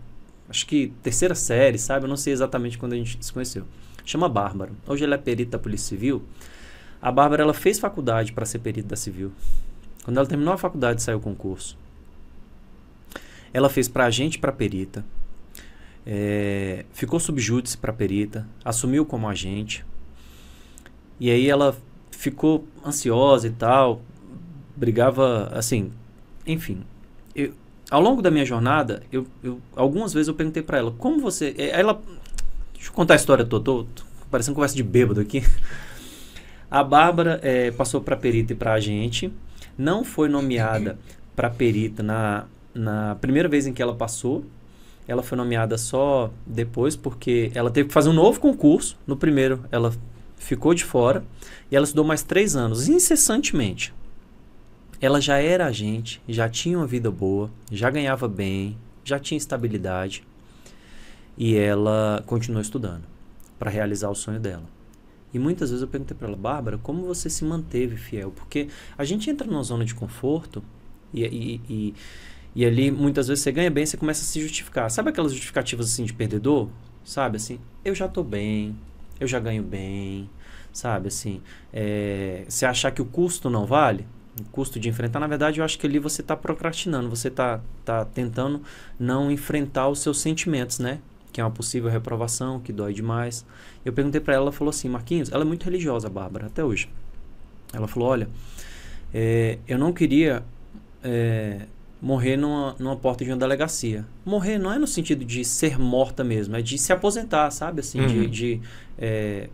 acho que terceira série, sabe? Eu não sei exatamente quando a gente se conheceu. Chama Bárbara. Hoje ela é perita da Polícia Civil. A Bárbara, ela fez faculdade para ser perita da Civil. Quando ela terminou a faculdade, saiu o concurso. Ela fez para agente e para perita. Ficou subjúdice para perita. Assumiu como agente. E aí ela ficou ansiosa e tal. Brigava, assim... Enfim. Ao longo da minha jornada, algumas vezes eu perguntei para ela, como você... Deixa eu contar a história toda. Tô parecendo conversa de bêbado aqui. A Bárbara passou para perita e para agente. Não foi nomeada para perita na primeira vez em que ela passou. Ela foi nomeada só depois, porque ela teve que fazer um novo concurso. No primeiro, ela ficou de fora. E ela estudou mais 3 anos, incessantemente. Ela já era agente, já tinha uma vida boa, já ganhava bem, já tinha estabilidade. E ela continuou estudando para realizar o sonho dela. E muitas vezes eu perguntei para ela, Bárbara, como você se manteve fiel? Porque a gente entra numa zona de conforto e ali muitas vezes você ganha bem, você começa a se justificar. Sabe aquelas justificativas assim de perdedor? Sabe assim, eu já tô bem, eu já ganho bem, sabe assim, você achar que o custo não vale? O custo de enfrentar, na verdade, eu acho que ali você está procrastinando, você está tentando não enfrentar os seus sentimentos, né? Que é uma possível reprovação, que dói demais. Eu perguntei para ela, ela falou assim, Marquinhos, ela é muito religiosa, a Bárbara, até hoje. Ela falou, olha, eu não queria morrer numa porta de uma delegacia. Morrer não é no sentido de ser morta mesmo, é de se aposentar, sabe? Assim, de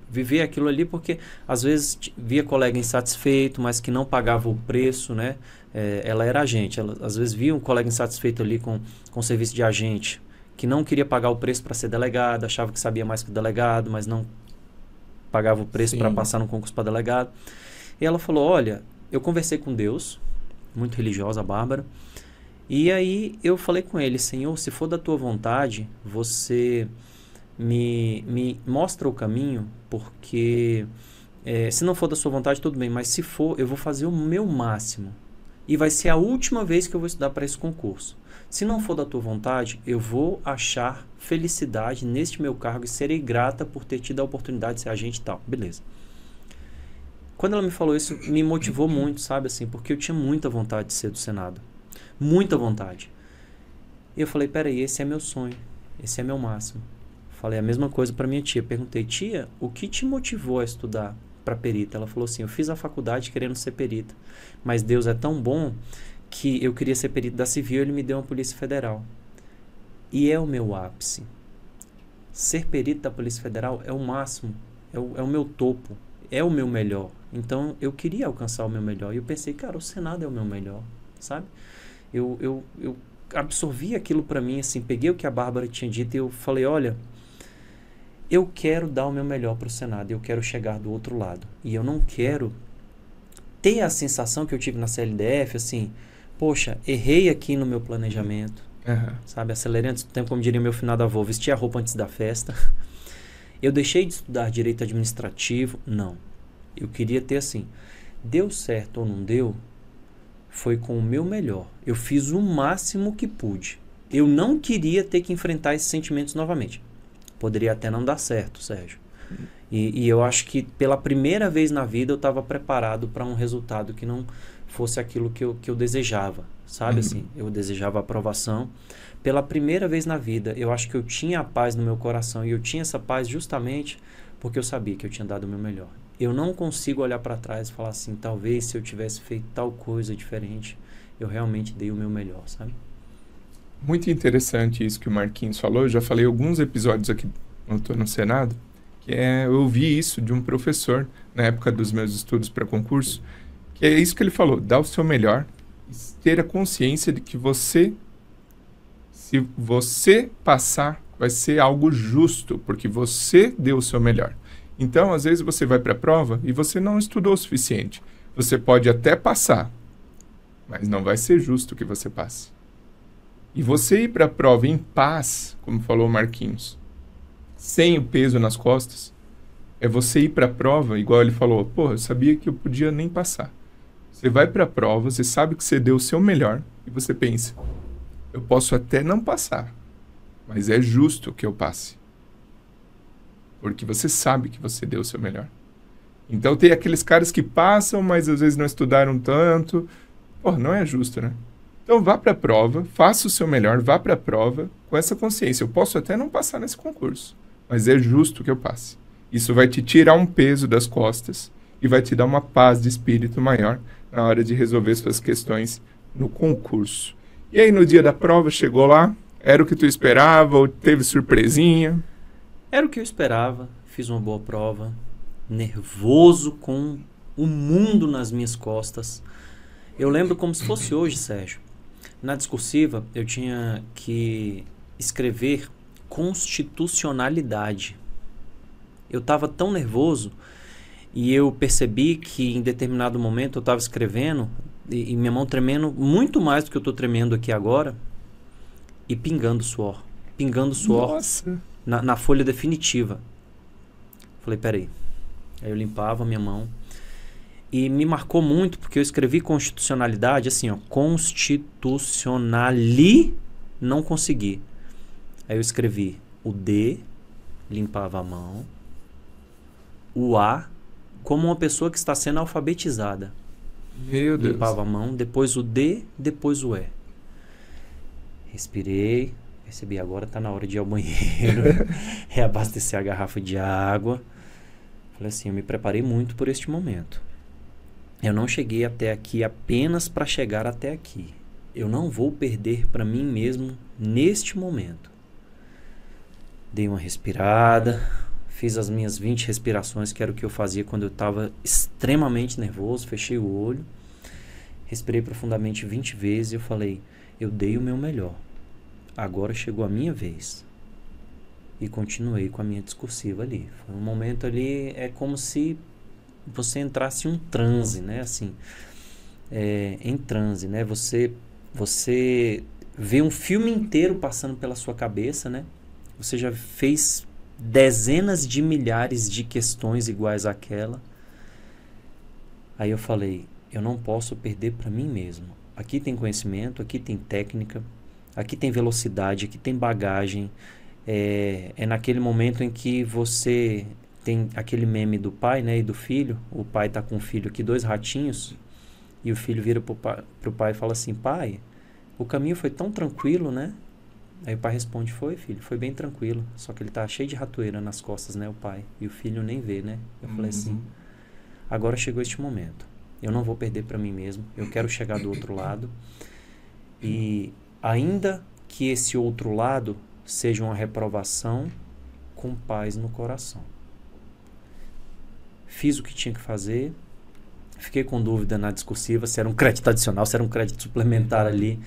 viver aquilo ali, porque às vezes via colega insatisfeito, mas que não pagava o preço, né? Ela era agente, ela, às vezes via um colega insatisfeito ali com o serviço de agente, que não queria pagar o preço para ser delegado, achava que sabia mais que o delegado, mas não pagava o preço para passar no concurso para delegado. E ela falou, olha, eu conversei com Deus, muito religiosa a Bárbara, e aí eu falei com ele, Senhor, se for da tua vontade, você me mostra o caminho, porque se não for da sua vontade, tudo bem, mas se for, eu vou fazer o meu máximo. E vai ser a última vez que eu vou estudar para esse concurso. Se não for da tua vontade, eu vou achar felicidade neste meu cargo e serei grata por ter tido a oportunidade de ser agente e tal. Beleza. Quando ela me falou isso, me motivou muito, sabe assim, porque eu tinha muita vontade de ser do Senado. Muita vontade. E eu falei, peraí, esse é meu sonho. Esse é meu máximo. Falei a mesma coisa para minha tia. Perguntei, tia, o que te motivou a estudar para perita? Ela falou assim, eu fiz a faculdade querendo ser perita, mas Deus é tão bom que eu queria ser perito da Civil, ele me deu uma Polícia Federal. E é o meu ápice. Ser perito da Polícia Federal é o máximo, é o meu topo, é o meu melhor. Então, eu queria alcançar o meu melhor. E eu pensei, cara, o Senado é o meu melhor, sabe? Eu absorvi aquilo para mim, assim, peguei o que a Bárbara tinha dito e eu falei, olha, eu quero dar o meu melhor para o Senado, eu quero chegar do outro lado. E eu não quero ter a sensação que eu tive na CLDF, assim, poxa, errei aqui no meu planejamento, sabe? Acelerei antes do tempo, como diria meu finado avô, vesti a roupa antes da festa. Eu deixei de estudar direito administrativo? Não. Eu queria ter assim, deu certo ou não deu, foi com o meu melhor. Eu fiz o máximo que pude. Eu não queria ter que enfrentar esses sentimentos novamente. Poderia até não dar certo, Sérgio. E eu acho que pela primeira vez na vida eu estava preparado para um resultado que não fosse aquilo que eu desejava, sabe? Assim, eu desejava aprovação. Pela primeira vez na vida, eu acho que eu tinha a paz no meu coração, e eu tinha essa paz justamente porque eu sabia que eu tinha dado o meu melhor. Eu não consigo olhar para trás e falar assim, talvez se eu tivesse feito tal coisa diferente, eu realmente dei o meu melhor, sabe? Muito interessante isso que o Marquinhos falou. Eu já falei alguns episódios aqui no Senado, que eu ouvi isso de um professor na época dos meus estudos para concurso, que é isso que ele falou, dar o seu melhor, ter a consciência de que se você passar, vai ser algo justo, porque você deu o seu melhor. Então, às vezes você vai para a prova e você não estudou o suficiente. Você pode até passar, mas não vai ser justo que você passe. E você ir para a prova em paz, como falou o Marquinhos, sem o peso nas costas, é você ir para a prova, igual ele falou, pô, eu sabia que eu podia nem passar. Você vai para a prova, você sabe que você deu o seu melhor, e você pensa, eu posso até não passar, mas é justo que eu passe. Porque você sabe que você deu o seu melhor. Então tem aqueles caras que passam, mas às vezes não estudaram tanto. Pô, não é justo, né? Então vá para a prova, faça o seu melhor, vá para a prova com essa consciência. Eu posso até não passar nesse concurso, mas é justo que eu passe. Isso vai te tirar um peso das costas e vai te dar uma paz de espírito maior na hora de resolver suas questões no concurso. E aí no dia da prova, chegou lá, era o que tu esperava ou teve surpresinha? Era o que eu esperava, fiz uma boa prova, nervoso com o mundo nas minhas costas. Eu lembro como se fosse hoje, Sérgio. Na discursiva, eu tinha que escrever constitucionalidade. Eu estava tão nervoso e eu percebi que em determinado momento eu estava escrevendo e minha mão tremendo muito mais do que eu estou tremendo aqui agora e pingando suor. Nossa. Na folha definitiva. Falei, peraí. Aí eu limpava a minha mão. E me marcou muito, porque eu escrevi constitucionalidade, assim, ó. Constitucionali, não consegui. Aí eu escrevi o D, limpava a mão. O A, como uma pessoa que está sendo alfabetizada. Meu Deus. Limpava a mão, depois o D, depois o E. Respirei. Percebi, agora tá na hora de ir ao banheiro, reabastecer a garrafa de água. Falei assim, eu me preparei muito por este momento. Eu não cheguei até aqui apenas para chegar até aqui. Eu não vou perder para mim mesmo neste momento. Dei uma respirada, fiz as minhas 20 respirações, que era o que eu fazia quando eu estava extremamente nervoso. Fechei o olho, respirei profundamente 20 vezes e eu falei, eu dei o meu melhor. Agora chegou a minha vez. E continuei com a minha discursiva ali. Foi um momento ali, é como se você entrasse em um transe, né? Assim, em transe, né? Você vê um filme inteiro passando pela sua cabeça, né? Você já fez dezenas de milhares de questões iguais àquela. Aí eu falei, eu não posso perder para mim mesmo. Aqui tem conhecimento, aqui tem técnica, aqui tem velocidade, aqui tem bagagem. É naquele momento em que você tem aquele meme do pai, né, e do filho. O pai tá com o filho aqui, 2 ratinhos, e o filho vira pro pai e fala assim, pai, o caminho foi tão tranquilo, né? Aí o pai responde, foi, filho, foi bem tranquilo, só que ele tá cheio de ratoeira nas costas, né, o pai, e o filho nem vê, né? Eu falei assim, agora chegou este momento, eu não vou perder para mim mesmo, eu quero chegar do outro lado, e ainda que esse outro lado seja uma reprovação, com paz no coração. Fiz o que tinha que fazer, fiquei com dúvida na discursiva, se era um crédito adicional, se era um crédito suplementar ali.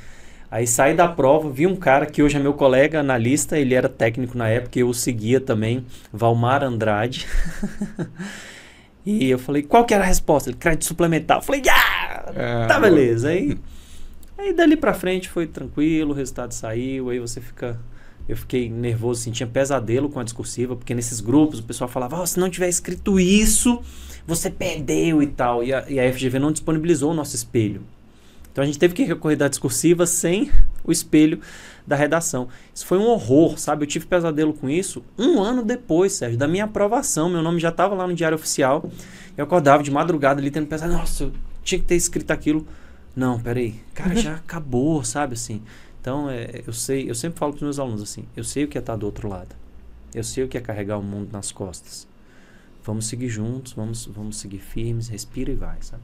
Aí saí da prova, vi um cara que hoje é meu colega analista, ele era técnico na época, eu o seguia também, Valmar Andrade. E eu falei, qual que era a resposta? Ele, crédito suplementar. Eu falei, tá beleza. Aí dali pra frente foi tranquilo, o resultado saiu, aí você fica... Eu fiquei nervoso, assim, tinha pesadelo com a discursiva, porque nesses grupos o pessoal falava, se não tiver escrito isso, você perdeu e tal. E a FGV não disponibilizou o nosso espelho. Então a gente teve que recorrer da discursiva sem o espelho da redação. Isso foi um horror, sabe? Eu tive pesadelo com isso 1 ano depois, Sérgio, da minha aprovação. Meu nome já estava lá no Diário Oficial. Eu acordava de madrugada ali tendo pensado, nossa, eu tinha que ter escrito aquilo. Não, peraí, cara, já acabou, sabe, assim... Então, eu sempre falo para os meus alunos assim, eu sei o que é estar do outro lado, eu sei o que é carregar o mundo nas costas. Vamos seguir juntos, vamos seguir firmes, respira e vai, sabe?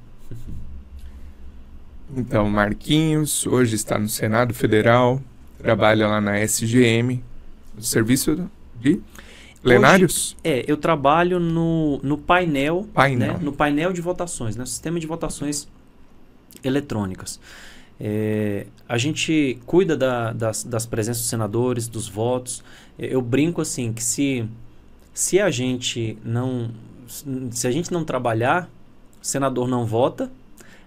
Então, Marquinhos, hoje está no Senado Federal, trabalha lá na SGM, no serviço de plenários? Hoje, eu trabalho no painel. Né? No painel de votações, no sistema de votações eletrônicas. A gente cuida das presenças dos senadores, dos votos. Eu brinco assim que se a gente não trabalhar, o senador não vota,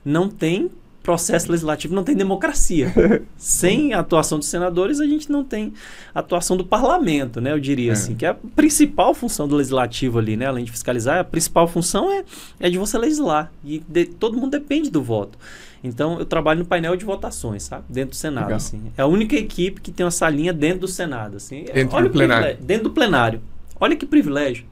não tem processo legislativo não tem democracia. Sem a atuação dos senadores, a gente não tem a atuação do parlamento, né? Eu diria assim, que é a principal função do legislativo ali, né? Além de fiscalizar, a principal função é de você legislar. E todo mundo depende do voto. Então, eu trabalho no painel de votações, sabe? Dentro do Senado, assim. É a única equipe que tem uma salinha dentro do Senado, assim. Dentro do plenário. Dentro do plenário. Olha que privilégio.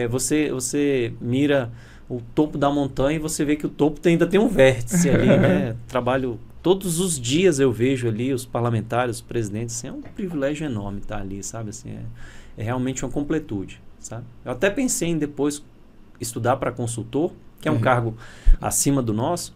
Você mira o topo da montanha e você vê que o topo ainda tem um vértice ali, né? Trabalho todos os dias, eu vejo ali os parlamentares, os presidentes, assim, é um privilégio enorme estar ali, sabe? Assim, é realmente uma completude, sabe? Eu até pensei em depois estudar para consultor, que é um cargo acima do nosso,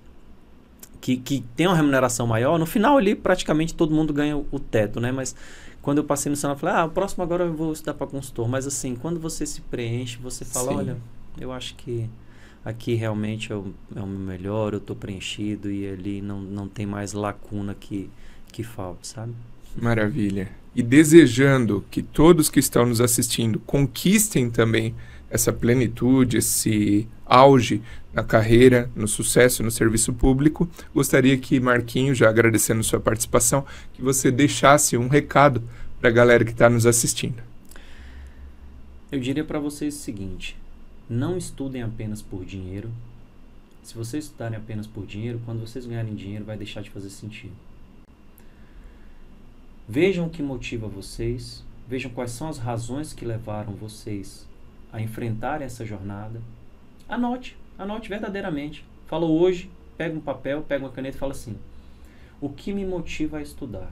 que tem uma remuneração maior. No final ali, praticamente todo mundo ganha o teto, né? Mas quando eu passei no Senado, eu falei, o próximo agora eu vou estudar para consultor. Mas assim, quando você se preenche, você fala, olha, eu acho que aqui realmente é o meu melhor, eu estou preenchido e ali não tem mais lacuna que falta, sabe? Maravilha. E desejando que todos que estão nos assistindo conquistem também essa plenitude, esse auge na carreira, no sucesso, no serviço público, gostaria que, Marquinhos, já agradecendo sua participação, que você deixasse um recado para a galera que está nos assistindo. Eu diria para vocês o seguinte: não estudem apenas por dinheiro. Se vocês estudarem apenas por dinheiro, quando vocês ganharem dinheiro, vai deixar de fazer sentido. Vejam o que motiva vocês, vejam quais são as razões que levaram vocês a enfrentarem essa jornada. Anote verdadeiramente. Fala hoje, pega um papel, pega uma caneta e fala assim: o que me motiva a estudar?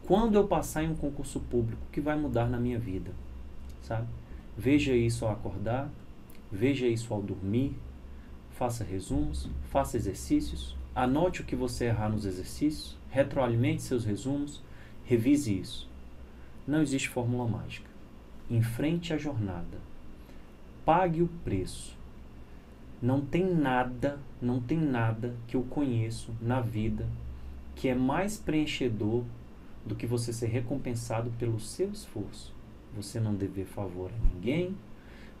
Quando eu passar em um concurso público, o que vai mudar na minha vida? Sabe? Veja isso ao acordar, veja isso ao dormir, faça resumos, faça exercícios, anote o que você errar nos exercícios, retroalimente seus resumos, revise isso. Não existe fórmula mágica. Enfrente a jornada. Pague o preço. Não tem nada que eu conheço na vida que é mais preenchedor do que você ser recompensado pelo seu esforço. Você não dever favor a ninguém,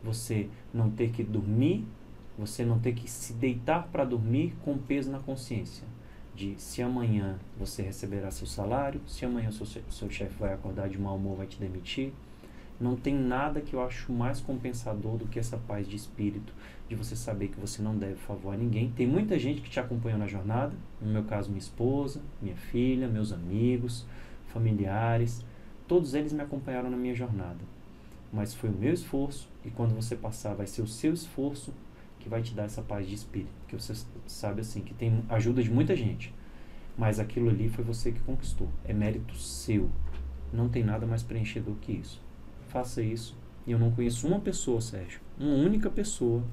você não ter que dormir, você não ter que se deitar para dormir com peso na consciência de se amanhã você receberá seu salário, se amanhã seu chefe vai acordar de mau humor, vai te demitir. Não tem nada que eu acho mais compensador do que essa paz de espírito, de você saber que você não deve favor a ninguém. Tem muita gente que te acompanhou na jornada, no meu caso minha esposa, minha filha, meus amigos, familiares, todos eles me acompanharam na minha jornada. Mas foi o meu esforço, e quando você passar vai ser o seu esforço que vai te dar essa paz de espírito, porque você sabe assim, que tem ajuda de muita gente, mas aquilo ali foi você que conquistou, é mérito seu, não tem nada mais preenchedor que isso. Faça isso. E eu não conheço uma pessoa, Sérgio, uma única pessoa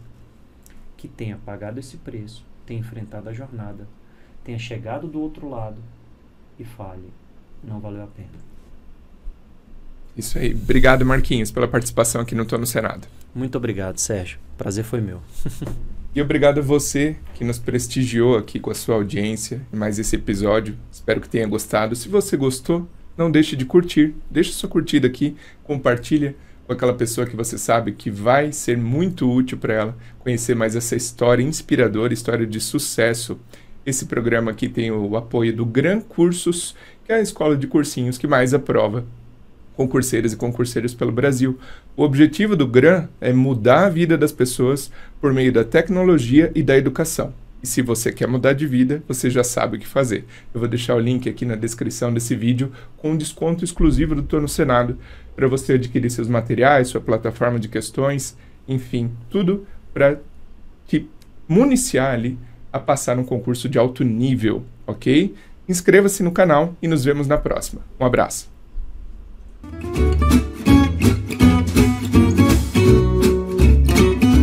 que tenha pagado esse preço, tenha enfrentado a jornada, tenha chegado do outro lado e fale, não valeu a pena. Isso aí. Obrigado, Marquinhos, pela participação aqui no Tô no Senado. Muito obrigado, Sérgio. Prazer foi meu. E obrigado a você que nos prestigiou aqui com a sua audiência em mais esse episódio. Espero que tenha gostado. Se você gostou, não deixe de curtir. Deixa sua curtida aqui, compartilha com aquela pessoa que você sabe que vai ser muito útil para ela conhecer mais essa história inspiradora, história de sucesso. Esse programa aqui tem o apoio do Gran Cursos, que é a escola de cursinhos que mais aprova concurseiras e concurseiros pelo Brasil. O objetivo do Gran é mudar a vida das pessoas por meio da tecnologia e da educação. E se você quer mudar de vida, você já sabe o que fazer. Eu vou deixar o link aqui na descrição desse vídeo com um desconto exclusivo do Tô no Senado para você adquirir seus materiais, sua plataforma de questões, enfim, tudo para te municiar ali a passar um concurso de alto nível, ok? Inscreva-se no canal e nos vemos na próxima. Um abraço.